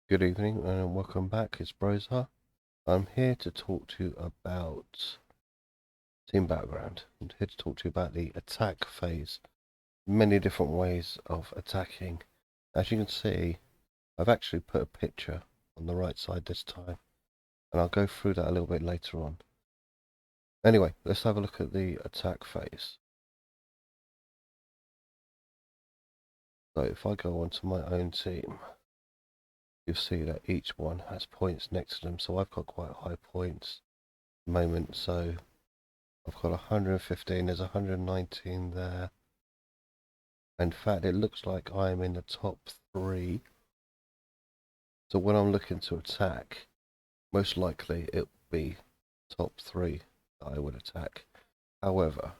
Good evening and welcome back. It's Brozar. I'm here to talk to you about team background. I'm here to talk to you about the attack phase. Many different ways of attacking. As you can see, I've actually put a picture on the right side this time, and I'll go through that a little bit later on. Anyway, let's have a look at the attack phase. So if I go onto my own team, you'll see that each one has points next to them. So I've got quite high points at the moment. So I've got 115, there's 119 there. In fact, it looks like I'm in the top 3. So when I'm looking to attack, most likely it will be top 3 that I would attack. However,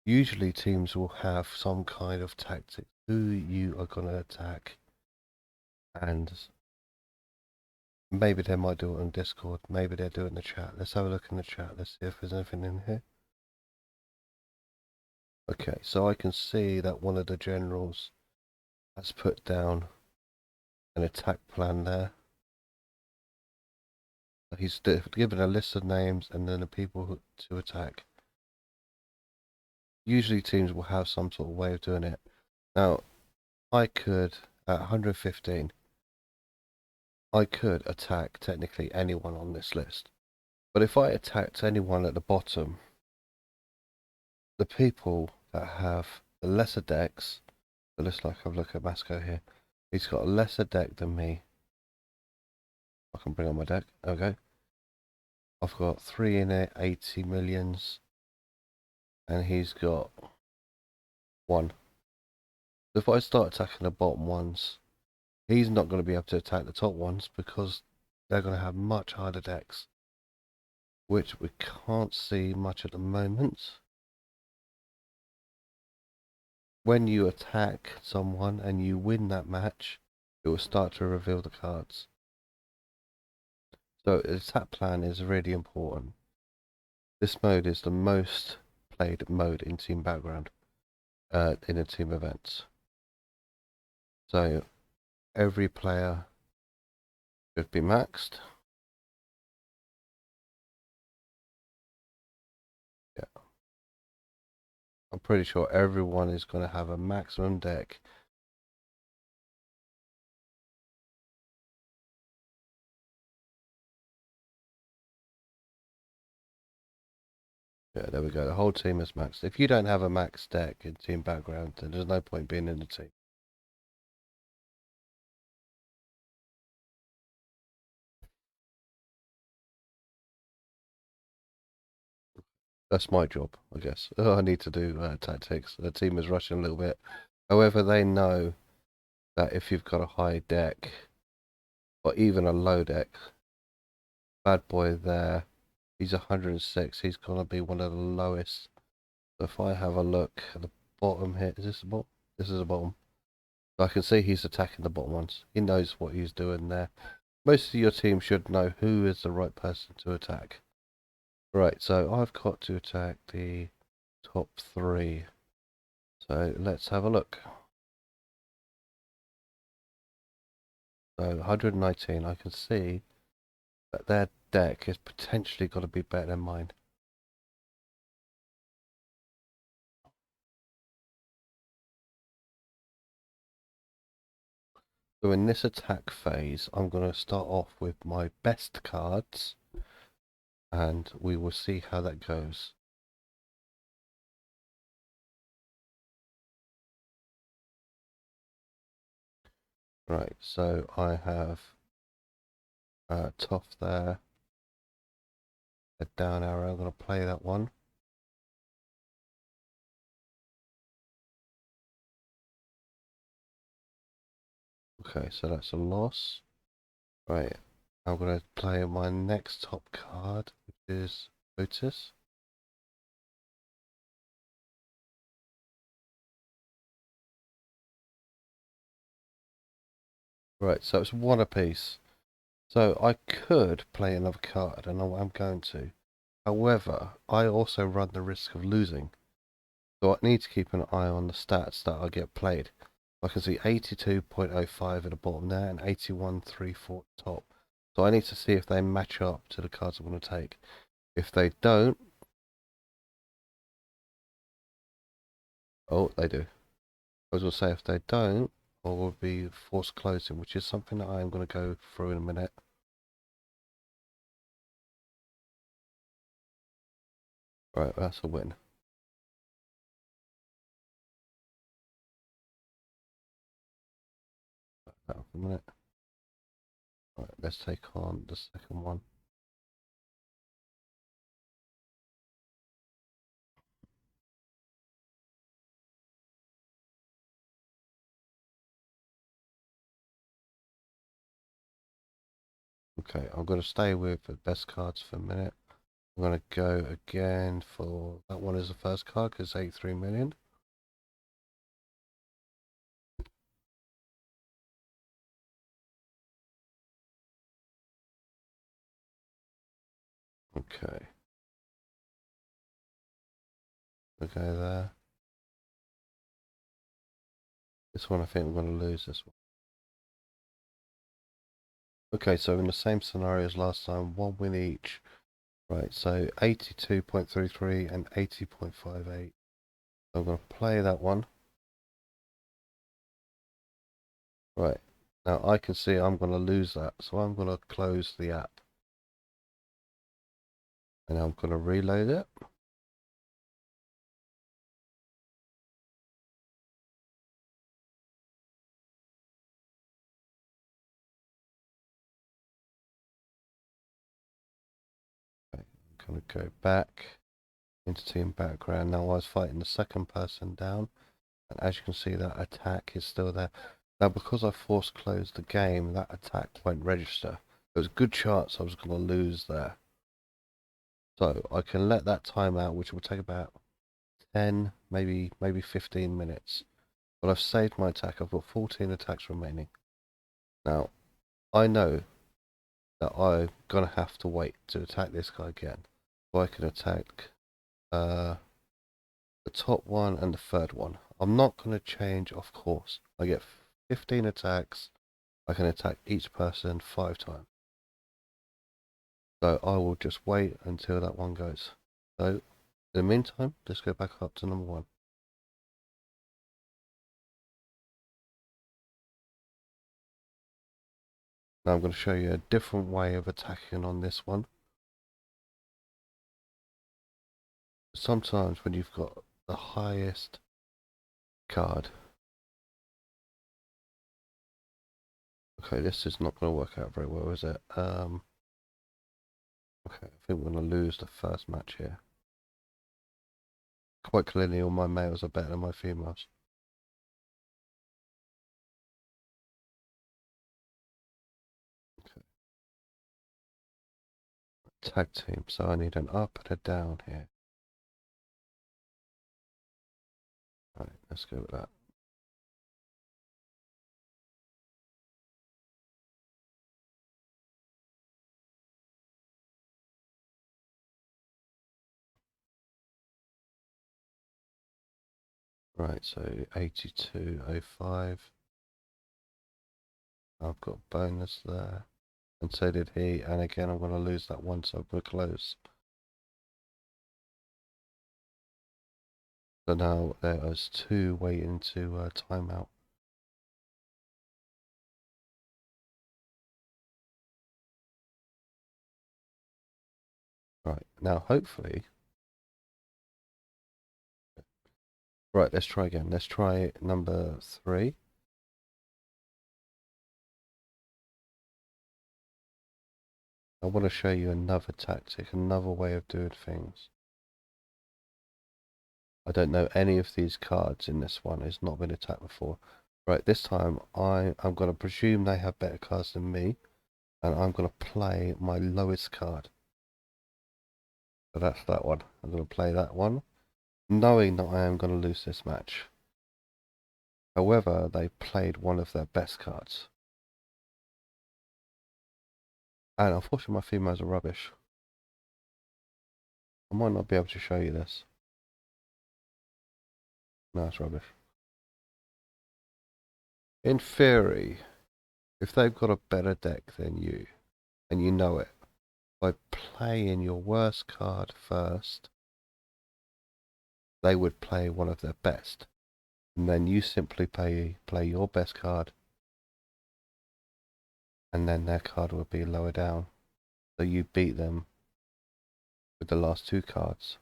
usually teams will have some kind of tactic who you are going to attack, and maybe they might do it on Discord, maybe they'll do it in the chat. Let's have a look in the chat, let's see if there's anything in here. Okay, so I can see that one of the generals has put down an attack plan there. He's given a list of names and then the people to attack. Usually teams will have some sort of way of doing it. Now, I could, at 115, I could attack technically anyone on this list. But if I attacked anyone at the bottom, the people that have the lesser decks, so let's have a look at Masco here. He's got a lesser deck than me. I can bring on my deck. Okay. I've got 3 in it, 80 millions. And he's got 1. So if I start attacking the bottom ones, he's not going to be able to attack the top ones because they're going to have much harder decks, which we can't see much at the moment. When you attack someone and you win that match, it will start to reveal the cards. So the attack plan is really important. This mode is the most played mode in team background, in a team event. So every player should be maxed. Yeah. I'm pretty sure everyone is going to have a maximum deck. Yeah, there we go. The whole team is maxed. If you don't have a max deck in team background, then there's no point being in the team. That's my job, I guess. I need to do tactics. The team is rushing a little bit. However, they know that if you've got a high deck, or even a low deck, bad boy there, he's 106. He's going to be one of the lowest. So if I have a look at the bottom here, is this the bottom? This is the bottom. So I can see he's attacking the bottom ones. He knows what he's doing there. Most of your team should know who is the right person to attack. Right, so I've got to attack the top 3. So let's have a look. So 119, I can see that their deck is potentially got to be better than mine. So in this attack phase, I'm going to start off with my best cards, and we will see how that goes. Right, so I have Toff there, a down arrow. I'm going to play that one. Okay, so that's a loss. Right, I'm going to play my next top card, which is Otis. Right, so it's 1 apiece. So I could play another card, and I'm going to. However, I also run the risk of losing. So I need to keep an eye on the stats that I get played. I can see 82.05 at the bottom there and 81.34 at the top. So I need to see if they match up to the cards I'm going to take. If they don't, oh, they do. I was going to say if they don't, I will be forced closing, which is something that I am going to go through in a minute. Right, that's a win. That for a minute. Right, let's take on the second one. Okay, I'm going to stay with the best cards for a minute. I'm going to go again for that one as the first card because 83 million. Okay. Okay there. This one I think we're going to lose this one. Okay, so in the same scenario as last time, one win each. Right, so 82.33 and 80.58. I'm going to play that one. Right, now I can see I'm going to lose that, so I'm going to close the app. And I'm going to reload it. Okay, I'm going to go back into team background. Now I was fighting the second person down. And as you can see, that attack is still there. Now, because I force closed the game, that attack won't register. There was a good chance I was going to lose there. So I can let that time out, which will take about 10, maybe 15 minutes. But I've saved my attack. I've got 14 attacks remaining. Now, I know that I'm going to have to wait to attack this guy again. So I can attack the top one and the third one. I'm not going to change, of course. I get 15 attacks. I can attack each person 5 times. So I will just wait until that one goes. So in the meantime, let's go back up to number 1. Now I'm going to show you a different way of attacking on this one. Sometimes when you've got the highest card. Okay, this is not going to work out very well, is it? Okay, I think we're going to lose the first match here. Quite clearly all my males are better than my females. Okay. Tag team, so I need an up and a down here. Right, let's go with that. Right, so 82.05. I've got bonus there. And so did he. And again, I'm going to lose that one, so I'm going to close. So now there is 2 waiting to timeout. Right, now hopefully... Right, let's try again. Let's try number 3. I want to show you another tactic, another way of doing things. I don't know any of these cards in this one. It's not been attacked before. Right, this time I'm going to presume they have better cards than me. And I'm going to play my lowest card. So that's that one. I'm going to play that one, knowing that I am going to lose this match. However, they played one of their best cards. And unfortunately my females are rubbish. I might not be able to show you this. No, it's rubbish. In theory, if they've got a better deck than you, and you know it, by playing your worst card first, they would play one of their best. And then you simply play your best card, and then their card would be lower down. So you beat them with the last two cards.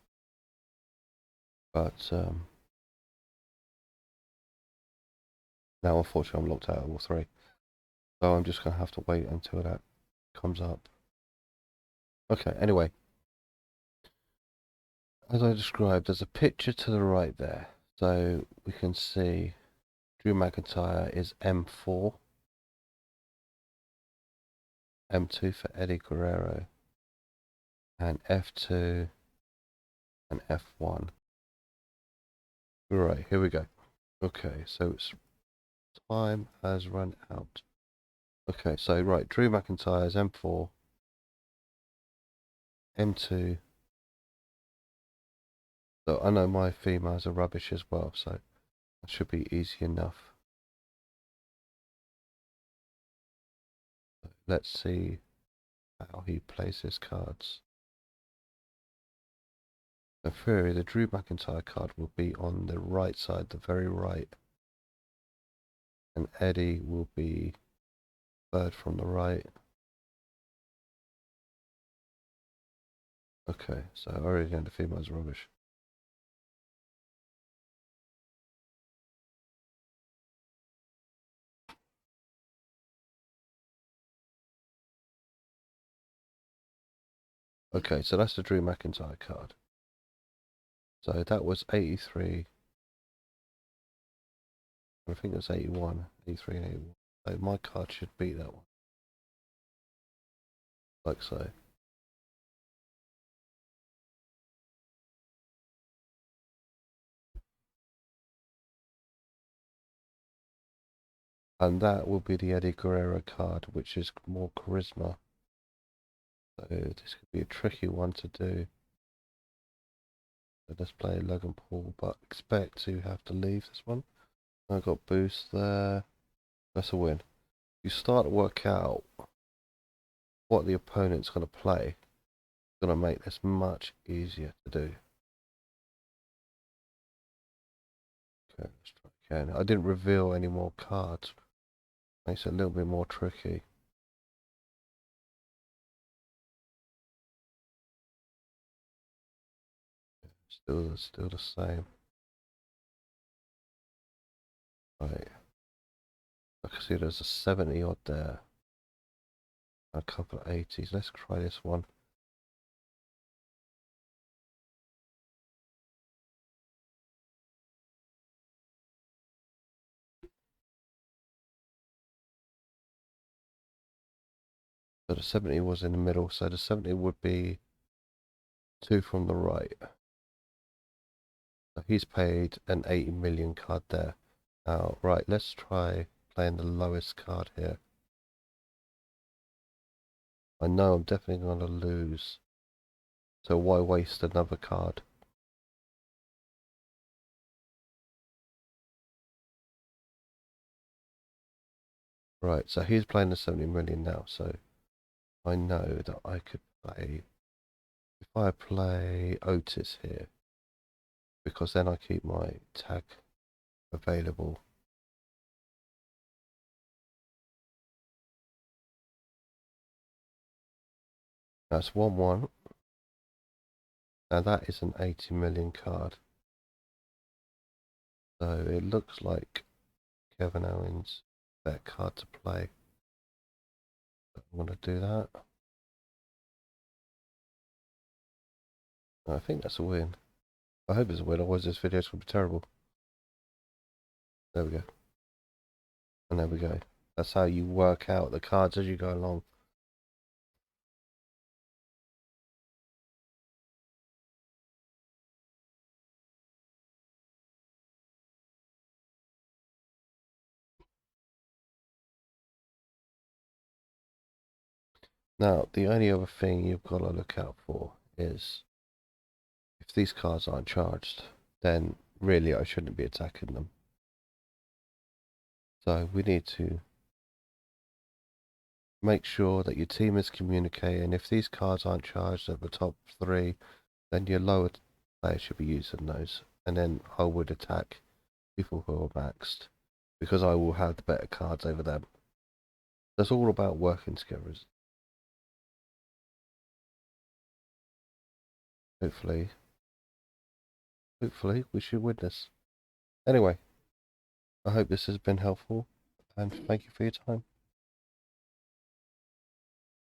But now unfortunately I'm locked out of all three. So I'm just going to have to wait until that comes up. Okay, anyway. As I described, there's a picture to the right there. So we can see Drew McIntyre is M4. M2 for Eddie Guerrero. And F2 and F1. Right, here we go. Okay, so it's time has run out. Okay, so right, Drew McIntyre is M4, M2. So I know my females are rubbish as well, so that should be easy enough. Let's see how he plays his cards. In theory, the Drew McIntyre card will be on the right side, the very right. And Eddie will be third from the right. Okay, so I already know the female's rubbish. Okay, so that's the Drew McIntyre card. So that was 83. I think it was 81, 83 and 81. So my card should beat that one. Like so. And that will be the Eddie Guerrero card, which is more charisma. So this could be a tricky one to do. So let's play Logan Paul, but expect to have to leave this one. I got boost there. That's a win. You start to work out what the opponent's going to play. It's going to make this much easier to do. Okay, let's try again. I didn't reveal any more cards. Makes it a little bit more tricky. Still the same. Right. I can see there's a 70 odd there. A couple of 80s. Let's try this one. So the 70 was in the middle, so the 70 would be two from the right. So he's paid an 80 million card there. Now, right, let's try playing the lowest card here. I know I'm definitely going to lose. So why waste another card? Right, so he's playing the 70 million now, so I know that I could play, if I play Otis here, because then I keep my tag available. That's 1-1. Now that is an 80 million card. So it looks like Kevin Owens that card to play. I'm going to do that. I think that's a win. I hope it's a win, otherwise this video is going to be terrible. There we go. And there we go. That's how you work out the cards as you go along. Now, the only other thing you've got to look out for is if these cards aren't charged, then really I shouldn't be attacking them. So we need to make sure that your team is communicating. If these cards aren't charged at the top 3, then your lower players should be using those. And then I would attack people who are maxed, because I will have the better cards over them. That's all about working together. Hopefully we should win this. Anyway, I hope this has been helpful, and thank you for your time.